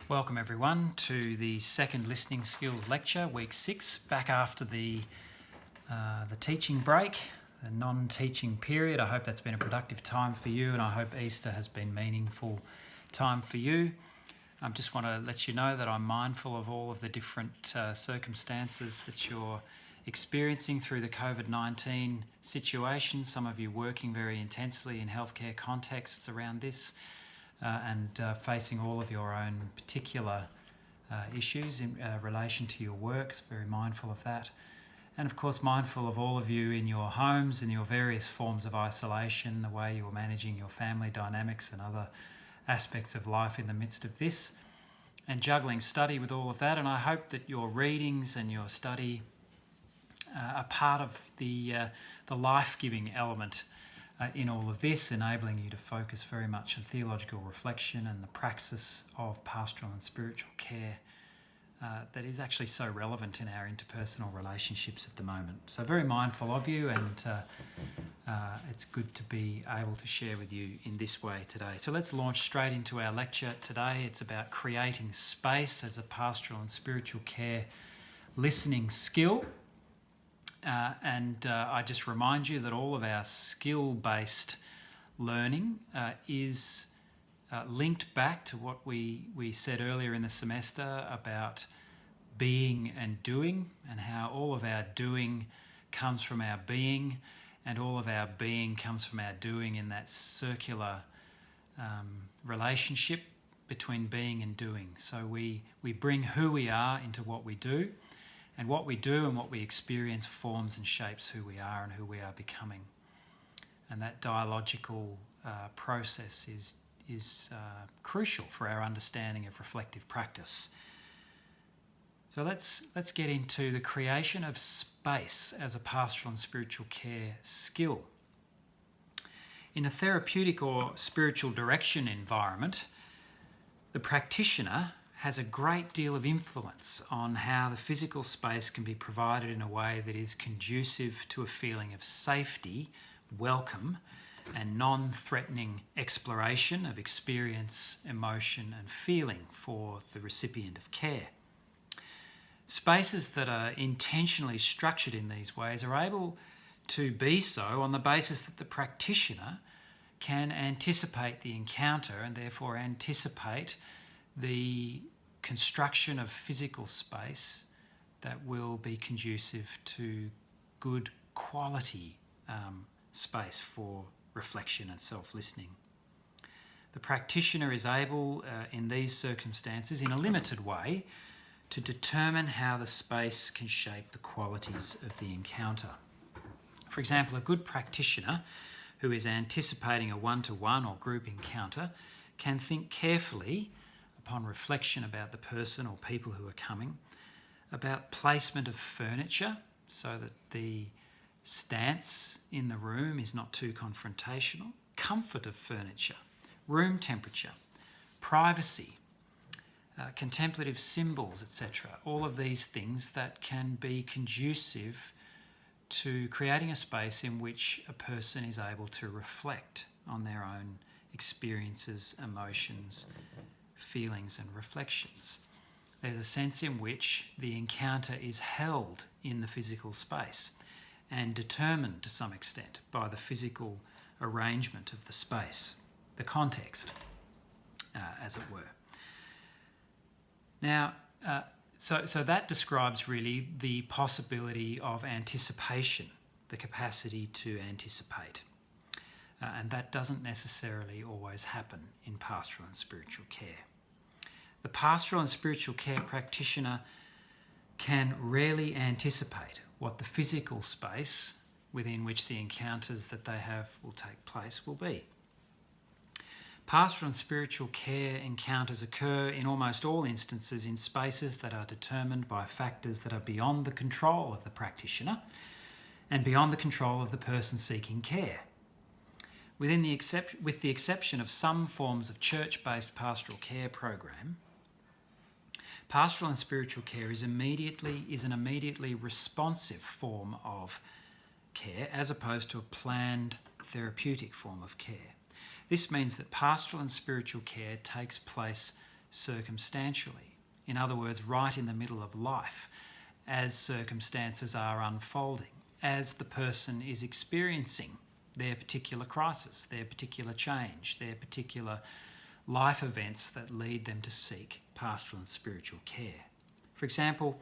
Welcome everyone to the second listening skills lecture, week 6, back after the teaching break, the non-teaching period. I hope that's been a productive time for you, and I hope Easter has been meaningful time for you. I just want to let you know that I'm mindful of all of the different circumstances that you're experiencing through the COVID-19 situation. Some of you working very intensely in healthcare contexts around this. And facing all of your own particular issues in relation to your work. So very mindful of that. And of course mindful of all of you in your homes and your various forms of isolation, the way you're managing your family dynamics and other aspects of life in the midst of this, and juggling study with all of that. And I hope that your readings and your study are part of the life-giving element in all of this, enabling you to focus very much on theological reflection and the praxis of pastoral and spiritual care that is actually so relevant in our interpersonal relationships at the moment. So very mindful of you, and it's good to be able to share with you in this way today. So let's launch straight into our lecture today. It's about creating space as a pastoral and spiritual care listening skill. I just remind you that all of our skill-based learning is linked back to what we said earlier in the semester about being and doing, and how all of our doing comes from our being, and all of our being comes from our doing, in that circular relationship between being and doing. So we bring who we are into what we do, and what we do and what we experience forms and shapes who we are and who we are becoming. And that dialogical process is crucial for our understanding of reflective practice. So let's get into the creation of space as a pastoral and spiritual care skill. In a therapeutic or spiritual direction environment, the practitioner has a great deal of influence on how the physical space can be provided in a way that is conducive to a feeling of safety, welcome, and non-threatening exploration of experience, emotion, and feeling for the recipient of care. Spaces that are intentionally structured in these ways are able to be so on the basis that the practitioner can anticipate the encounter, and therefore anticipate the construction of physical space that will be conducive to good quality space for reflection and self-listening. The practitioner is able, in these circumstances, in a limited way, to determine how the space can shape the qualities of the encounter. For example, a good practitioner who is anticipating a one-to-one or group encounter can think carefully, upon reflection about the person or people who are coming, about placement of furniture so that the stance in the room is not too confrontational, comfort of furniture, room temperature, privacy, contemplative symbols, etc. All of these things that can be conducive to creating a space in which a person is able to reflect on their own experiences, emotions, feelings and reflections. There's a sense in which the encounter is held in the physical space and determined to some extent by the physical arrangement of the space, the context, as it were. Now, so that describes really the possibility of anticipation, the capacity to anticipate. And that doesn't necessarily always happen in pastoral and spiritual care. The pastoral and spiritual care practitioner can rarely anticipate what the physical space within which the encounters that they have will take place will be. Pastoral and spiritual care encounters occur in almost all instances in spaces that are determined by factors that are beyond the control of the practitioner and beyond the control of the person seeking care. With the exception of some forms of church-based pastoral care program, pastoral and spiritual care is an immediately responsive form of care, as opposed to a planned therapeutic form of care. This means that pastoral and spiritual care takes place circumstantially. In other words, right in the middle of life, as circumstances are unfolding, as the person is experiencing their particular crisis, their particular change, their particular life events that lead them to seek pastoral and spiritual care. For example,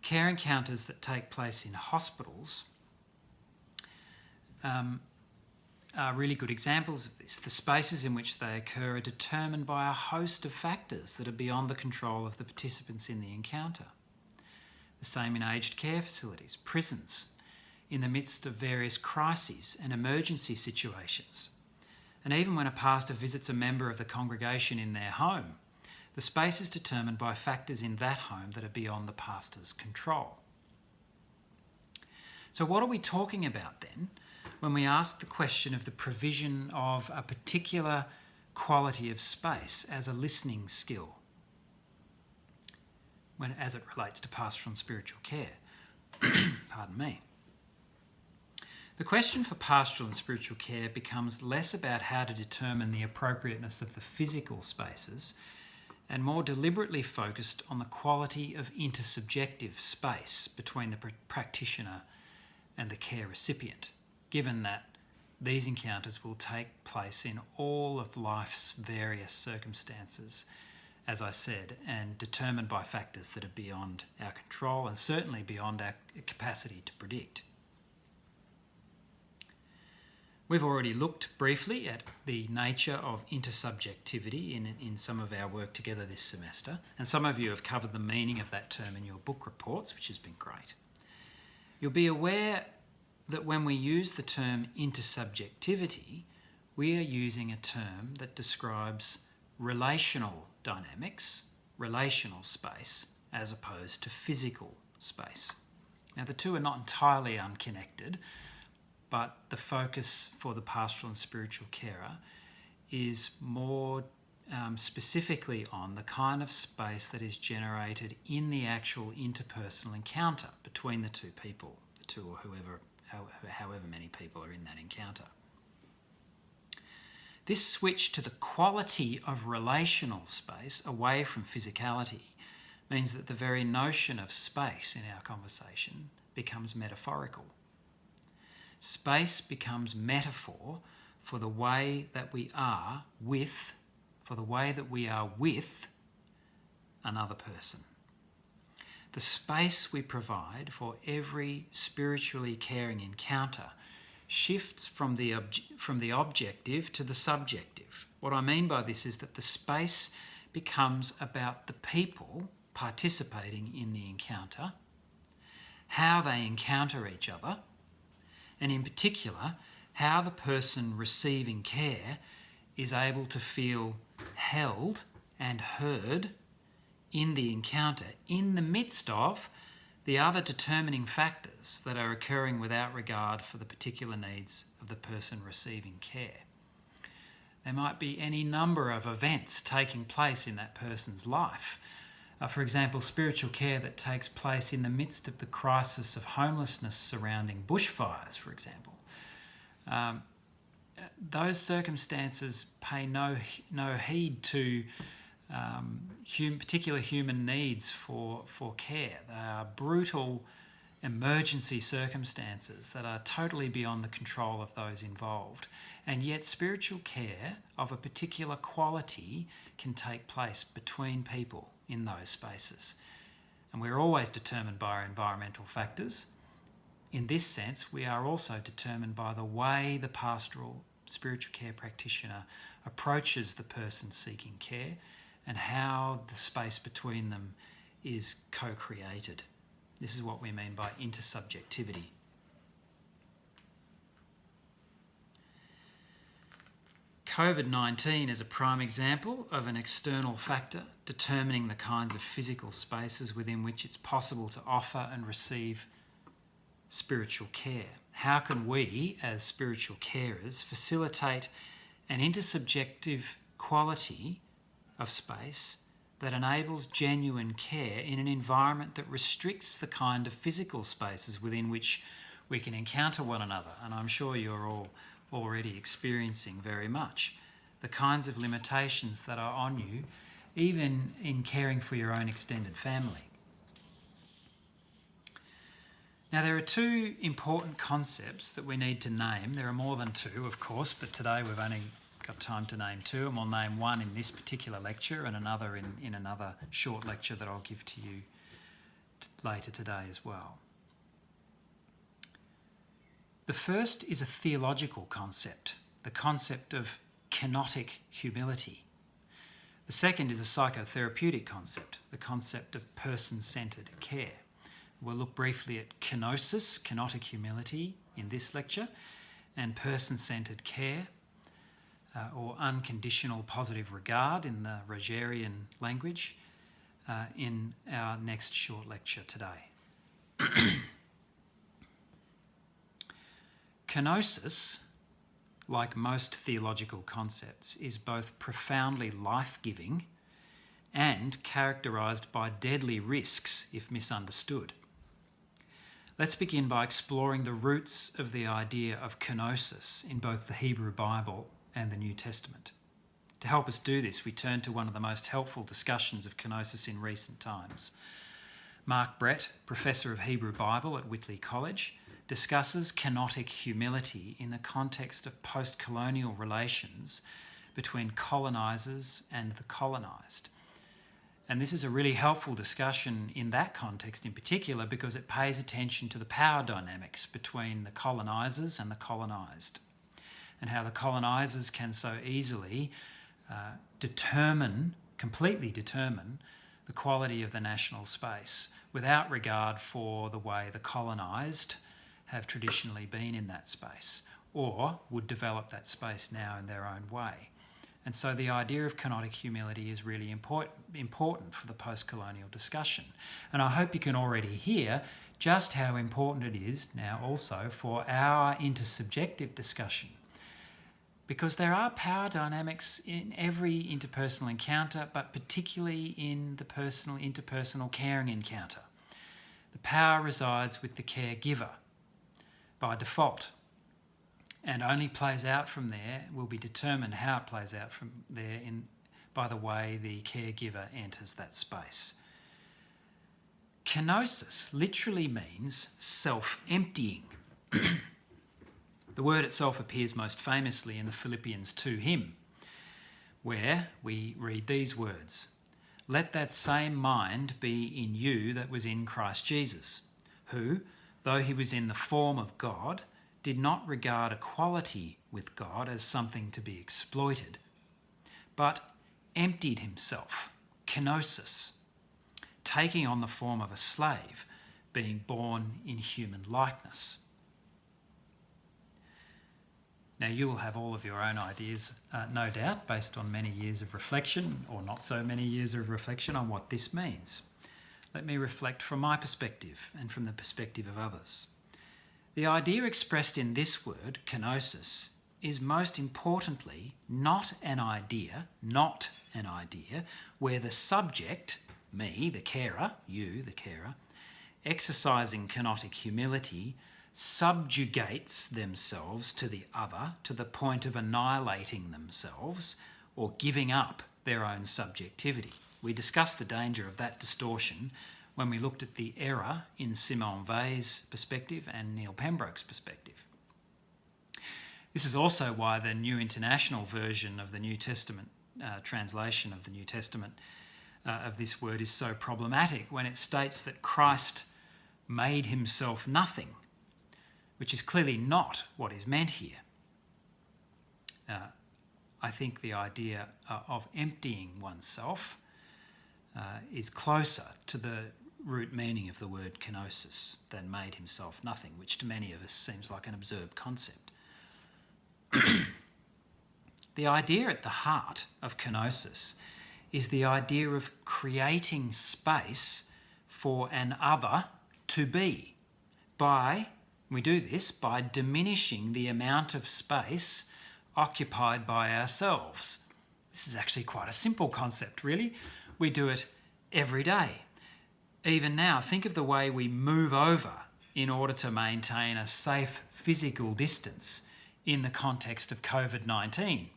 care encounters that take place in hospitals are really good examples of this. The spaces in which they occur are determined by a host of factors that are beyond the control of the participants in the encounter. The same in aged care facilities, prisons, in the midst of various crises and emergency situations. And even when a pastor visits a member of the congregation in their home, the space is determined by factors in that home that are beyond the pastor's control. So what are we talking about then when we ask the question of the provision of a particular quality of space as a listening skill as it relates to pastoral and spiritual care? Pardon me. The question for pastoral and spiritual care becomes less about how to determine the appropriateness of the physical spaces and more deliberately focused on the quality of intersubjective space between the practitioner and the care recipient, given that these encounters will take place in all of life's various circumstances, as I said, and determined by factors that are beyond our control and certainly beyond our capacity to predict. We've already looked briefly at the nature of intersubjectivity in some of our work together this semester, and some of you have covered the meaning of that term in your book reports, which has been great. You'll be aware that when we use the term intersubjectivity, we are using a term that describes relational dynamics, relational space, as opposed to physical space. Now, the two are not entirely unconnected, but the focus for the pastoral and spiritual carer is more specifically on the kind of space that is generated in the actual interpersonal encounter between the two people, the two or however many people are in that encounter. This switch to the quality of relational space away from physicality means that the very notion of space in our conversation becomes metaphorical. Space becomes metaphor for the way that we are with another person. The space we provide for every spiritually caring encounter shifts from the objective to the subjective. What I mean by this is that the space becomes about the people participating in the encounter, how they encounter each other, and in particular, how the person receiving care is able to feel held and heard in the encounter, in the midst of the other determining factors that are occurring without regard for the particular needs of the person receiving care. There might be any number of events taking place in that person's life. For example, spiritual care that takes place in the midst of the crisis of homelessness surrounding bushfires, for example. Those circumstances pay no heed to particular human needs for care. They are brutal emergency circumstances that are totally beyond the control of those involved. And yet spiritual care of a particular quality can take place between people in those spaces. And we're always determined by our environmental factors. In this sense, we are also determined by the way the pastoral spiritual care practitioner approaches the person seeking care and how the space between them is co-created. This is what we mean by intersubjectivity. COVID-19 is a prime example of an external factor determining the kinds of physical spaces within which it's possible to offer and receive spiritual care. How can we, as spiritual carers, facilitate an intersubjective quality of space that enables genuine care in an environment that restricts the kind of physical spaces within which we can encounter one another? And I'm sure you're all already experiencing very much the kinds of limitations that are on you even in caring for your own extended family. Now, there are two important concepts that we need to name. There are more than two, of course, but today we've only got time to name two, and we'll name one in this particular lecture and another in another short lecture that I'll give to you later today as well. The first is a theological concept, the concept of kenotic humility. The second is a psychotherapeutic concept, the concept of person-centred care. We'll look briefly at kenosis, kenotic humility, in this lecture, and person-centred care, or unconditional positive regard in the Rogerian language, in our next short lecture today. Kenosis, like most theological concepts, is both profoundly life-giving and characterised by deadly risks if misunderstood. Let's begin by exploring the roots of the idea of kenosis in both the Hebrew Bible and the New Testament. To help us do this, we turn to one of the most helpful discussions of kenosis in recent times. Mark Brett, Professor of Hebrew Bible at Whitley College, discusses kenotic humility in the context of post-colonial relations between colonisers and the colonised. And this is a really helpful discussion in that context in particular because it pays attention to the power dynamics between the colonisers and the colonised, and how the colonisers can so easily completely determine the quality of the national space without regard for the way the colonised have traditionally been in that space or would develop that space now in their own way. And so the idea of kenotic humility is really important for the post-colonial discussion. And I hope you can already hear just how important it is now also for our intersubjective discussion. Because there are power dynamics in every interpersonal encounter, but particularly in the interpersonal caring encounter. The power resides with the caregiver by default, and only plays out from there, will be determined how it plays out from there by the way the caregiver enters that space. Kenosis literally means self-emptying. The word itself appears most famously in the Philippians 2 hymn, where we read these words: "Let that same mind be in you that was in Christ Jesus, who, though he was in the form of God, did not regard equality with God as something to be exploited, but emptied himself, kenosis, taking on the form of a slave, being born in human likeness." Now, you will have all of your own ideas, no doubt, based on many years of reflection, or not so many years of reflection, on what this means. Let me reflect from my perspective and from the perspective of others. The idea expressed in this word, kenosis, is most importantly not an idea where the subject, me, the carer, you, the carer, exercising kenotic humility, subjugates themselves to the other to the point of annihilating themselves or giving up their own subjectivity. We discussed the danger of that distortion when we looked at the error in Simone Weil's perspective and Neil Pembroke's perspective. This is also why the New International Version of the New Testament, translation of the New Testament of this word is so problematic when it states that Christ made himself nothing, which is clearly not what is meant here. I think the idea of emptying oneself is closer to the root meaning of the word kenosis than made himself nothing, which to many of us seems like an absurd concept. The idea at the heart of kenosis is the idea of creating space for an other to be. We do this by diminishing the amount of space occupied by ourselves. This is actually quite a simple concept, really. We do it every day. Even now, think of the way we move over in order to maintain a safe physical distance in the context of COVID-19.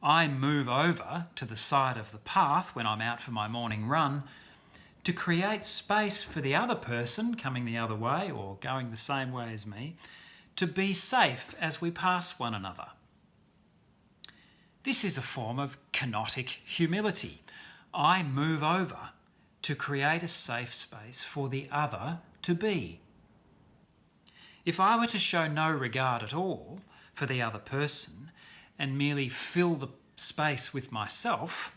I move over to the side of the path when I'm out for my morning run to create space for the other person coming the other way or going the same way as me to be safe as we pass one another. This is a form of kenotic humility. I move over to create a safe space for the other to be. If I were to show no regard at all for the other person and merely fill the space with myself,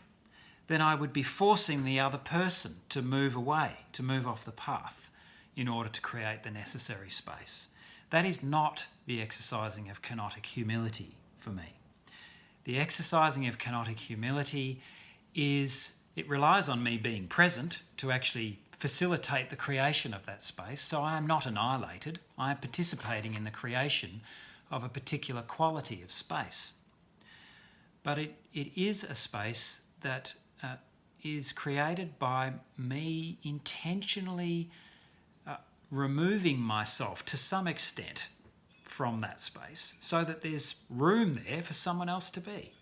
then I would be forcing the other person to move away, to move off the path in order to create the necessary space. That is not the exercising of kenotic humility for me. The exercising of kenotic humility it relies on me being present to actually facilitate the creation of that space. So I am not annihilated. I am participating in the creation of a particular quality of space. But it is a space that is created by me intentionally removing myself to some extent from that space so that there's room there for someone else to be.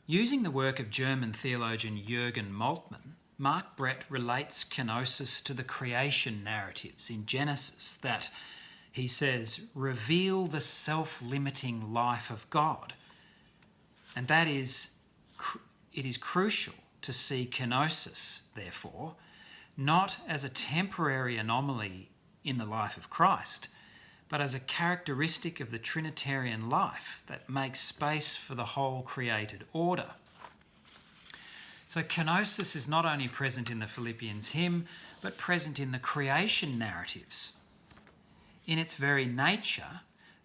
Using the work of German theologian Jürgen Moltmann, Mark Brett relates kenosis to the creation narratives in Genesis that, he says, reveal the self-limiting life of God. And that is, it is crucial to see kenosis, therefore, not as a temporary anomaly in the life of Christ, but as a characteristic of the Trinitarian life that makes space for the whole created order. So kenosis is not only present in the Philippians hymn, but present in the creation narratives. In its very nature,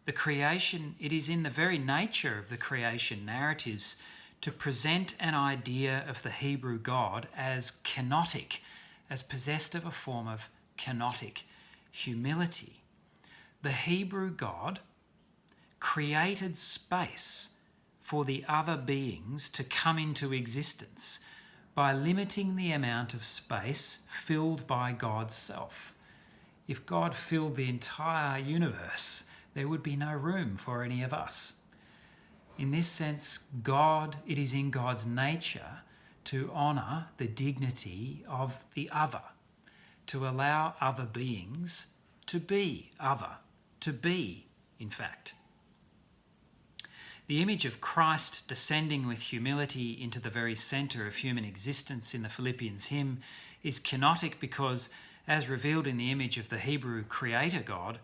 it is in the very nature of the creation narratives to present an idea of the Hebrew God as kenotic, as possessed of a form of kenotic humility. The Hebrew God created space for the other beings to come into existence by limiting the amount of space filled by God's self. If God filled the entire universe, there would be no room for any of us. In this sense, it is in God's nature to honour the dignity of the other, to allow other beings to be other, to be, in fact. The image of Christ descending with humility into the very centre of human existence in the Philippians hymn is kenotic because, as revealed in the image of the Hebrew creator God,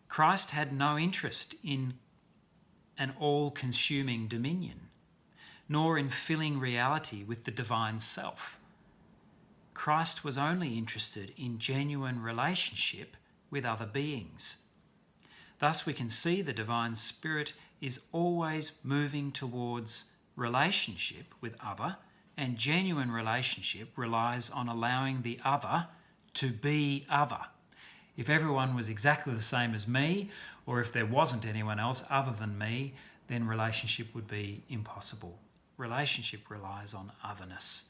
Christ had no interest in an all-consuming dominion, nor in filling reality with the divine self. Christ was only interested in genuine relationship with other beings. Thus we can see the divine spirit is always moving towards relationship with other, and genuine relationship relies on allowing the other to be other. If everyone was exactly the same as me, or if there wasn't anyone else other than me, then relationship would be impossible. Relationship relies on otherness.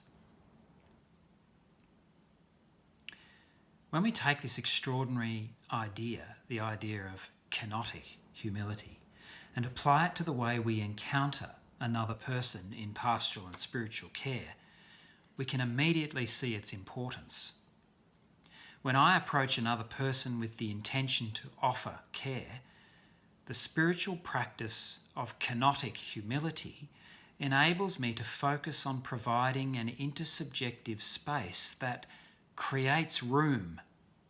When we take this extraordinary idea, the idea of kenotic humility, and apply it to the way we encounter another person in pastoral and spiritual care, we can immediately see its importance. When I approach another person with the intention to offer care, the spiritual practice of kenotic humility enables me to focus on providing an intersubjective space that creates room,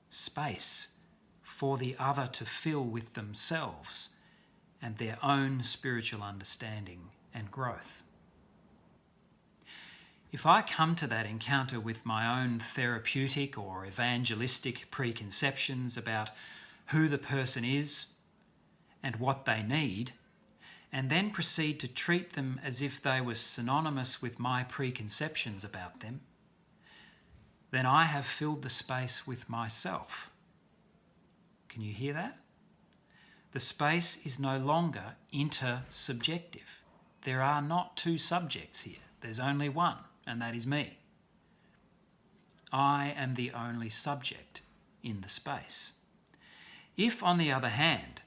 space, for the other to fill with themselves and their own spiritual understanding and growth. If I come to that encounter with my own therapeutic or evangelistic preconceptions about who the person is and what they need, and then proceed to treat them as if they were synonymous with my preconceptions about them, then I have filled the space with myself. Can you hear that? The space is no longer intersubjective. There are not two subjects here. There's only one, and that is me. I am the only subject in the space. If, on the other hand,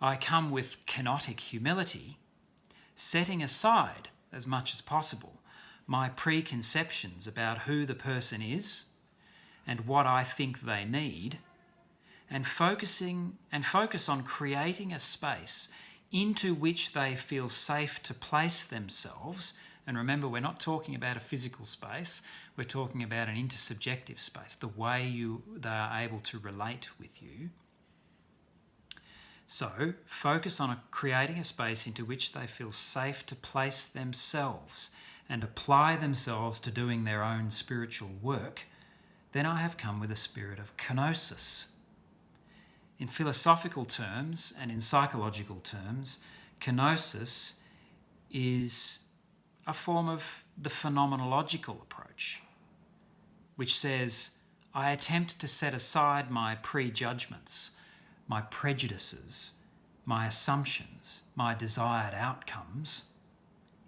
I come with kenotic humility, setting aside, as much as possible, my preconceptions about who the person is and what I think they need, and focus on creating a space into which they feel safe to place themselves. And remember, we're not talking about a physical space, we're talking about an intersubjective space, the way they are able to relate with you. So focus on creating a space into which they feel safe to place themselves and apply themselves to doing their own spiritual work. Then I have come with a spirit of kenosis. In philosophical terms and in psychological terms, kenosis is a form of the phenomenological approach, which says, I attempt to set aside my prejudgments, my prejudices, my assumptions, my desired outcomes,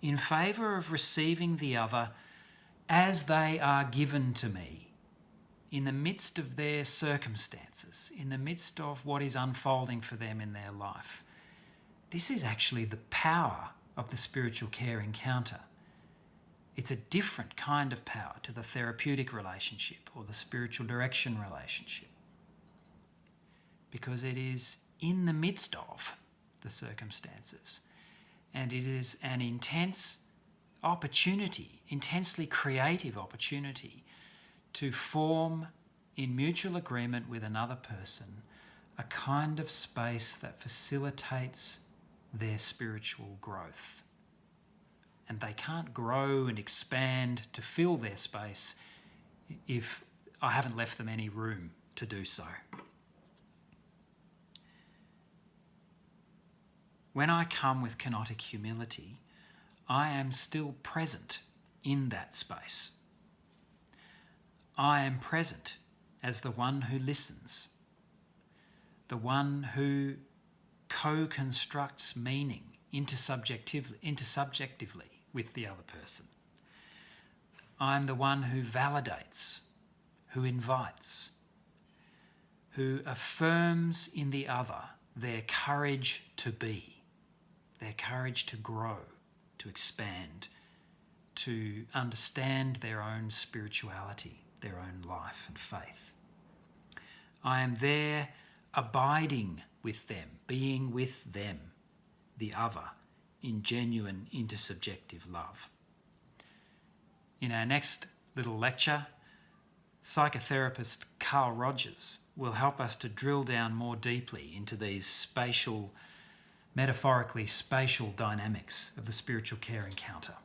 in favour of receiving the other as they are given to me, in the midst of their circumstances, in the midst of what is unfolding for them in their life. This is actually the power of the spiritual care encounter. It's a different kind of power to the therapeutic relationship or the spiritual direction relationship, because it is in the midst of the circumstances, and it is an intense opportunity, intensely creative opportunity, to form in mutual agreement with another person a kind of space that facilitates their spiritual growth. And they can't grow and expand to fill their space if I haven't left them any room to do so. When I come with kenotic humility, I am still present in that space. I am present as the one who listens, the one who co-constructs meaning intersubjectively with the other person. I'm the one who validates, who invites, who affirms in the other their courage to be, their courage to grow, to expand, to understand their own spirituality, their own life and faith. I am there abiding with them, being with them, the other, in genuine intersubjective love. In our next little lecture, psychotherapist Carl Rogers will help us to drill down more deeply into these metaphorically spatial dynamics of the spiritual care encounter.